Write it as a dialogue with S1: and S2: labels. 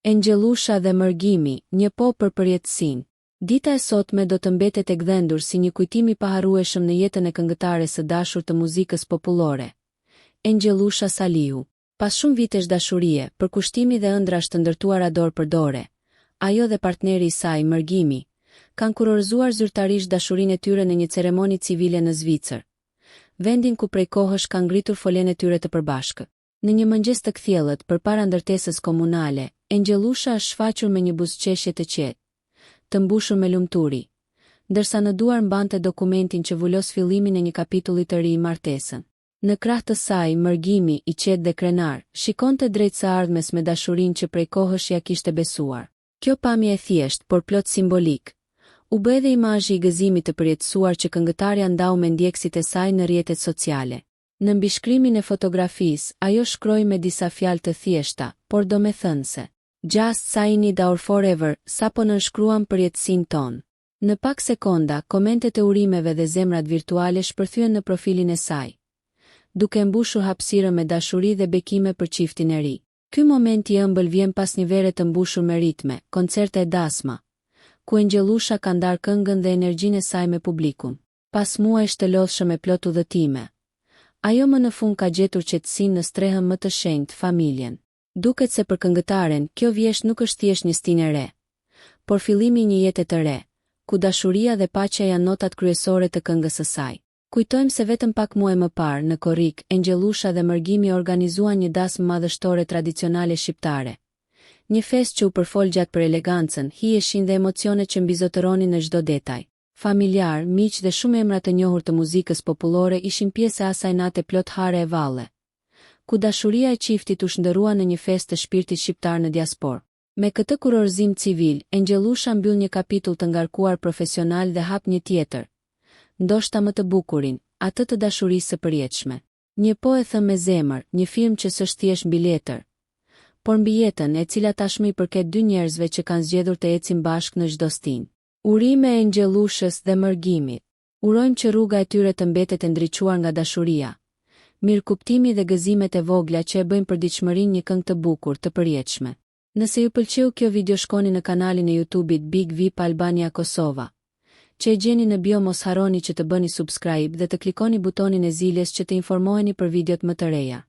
S1: Engjelusha dhe mërgimi, një popër për jetësinë. Dita e sotme do të mbetet e gdhendur si një kujtim i paharrueshëm në jetën e këngëtares së dashur të muzikës popullore, Engjelusha Saliu. Pas shumë vitesh dashurie, përkushtimi dhe ëndrash të ndërtuara dorë për dore, ajo dhe partneri i saj, Mërgimi, kanë kurorëzuar zyrtarisht dashurinë e tyre në një ceremoni civile në Zvicër, vendin ku prej kohësh kanë ngritur folen e tyre të përbashkët. Në një mëngjes të kthjellët përpara ndërtesës komunale, Engjelusha është shfaqur me një buzëqeshje të qetë, të mbushur me lumturi, ndërsa në duar mbante dokumentin që vulos fillimin e një kapitulli të ri i martesën. Në krah të saj, Mërgimi, i qetë dhe krenar, shikonte drejt së ardhmes me dashurinë që prej kohësh ja kishte besuar. Kjo pamje e thjesht, por plot simbolik, u bë edhe imazhi i gëzimit të përjetësuar që këngëtarja ndau me ndjekësit e saj në rrjetet sociale. Në mbishkrimin e fotografisë, ajo shkroi me disa fjalë të thjeshta, por domethënëse. Just saying it our forever, sapo nënshkruam përjetësinë tonë. Në pak sekonda, komentet e urimeve dhe zemrat virtuale shpërthyen në profilin e saj, duke mbushur hapësirën me dashuri dhe bekime për çiftin e ri. Ky moment i ëmbël vjen pas një vere të mbushur me ritme, koncerte e dasma, ku Engjelusha ka ndarë këngën dhe energjinë e saj me publikun. Pas muajsh të lodhshëm e plot udhëtime, ajo më në fund ka gjetur qetësinë në strehën më të shenjtë, familjen. Duket se për këngëtaren, kjo vjesht nuk është thjesht një stinë e re, por fillimi i një jete të re, ku dashuria dhe paqja janë notat kryesore të këngës së saj. Kujtojmë se vetëm pak muaj më parë, në Korrik, Engjelusha dhe Mërgimi organizuan një dasmë madhështore tradicionale shqiptare. Një festë që u përfol gjatë për elegancën, hijeshin dhe emocionet që mbizotëronin në çdo detaj. Familjar, miq dhe shumë emra të njohur të muzikës popullore ishin pjesë e asaj nate plot hare e valle, ku dashuria e çiftit u shndërrua në një festë të shpirtit shqiptar në diasporë. Me këtë kurorëzim civil, Engjelusha mbyll një kapitull të ngarkuar profesional dhe hap një tjetër, ndoshta më të bukurin, atë të dashurisë së përjetshme. Një po e thëm me zemër, një film që s'është thjesht mbi letër, por mbi jetën e cila tashmë i përket dy njerëzve që kanë zgjedhur të ecin bashkë në çdo stinë. Urime Engjelushës dhe Mërgimit. Urojmë që rruga e tyre të mbetet e ndriçuar nga dashuria, mirëkuptimi dhe gëzimet e vogla që e bëjnë përditshmërinë një këngë të bukur, të përjetshme. Nëse ju pëlqeu kjo video, shkoni në kanalin e YouTube-it Big VIP Albania Kosova, që e gjeni në bio. Mos harroni që të bëni subscribe dhe të klikoni butonin e ziljes që të informoheni për videot më të reja.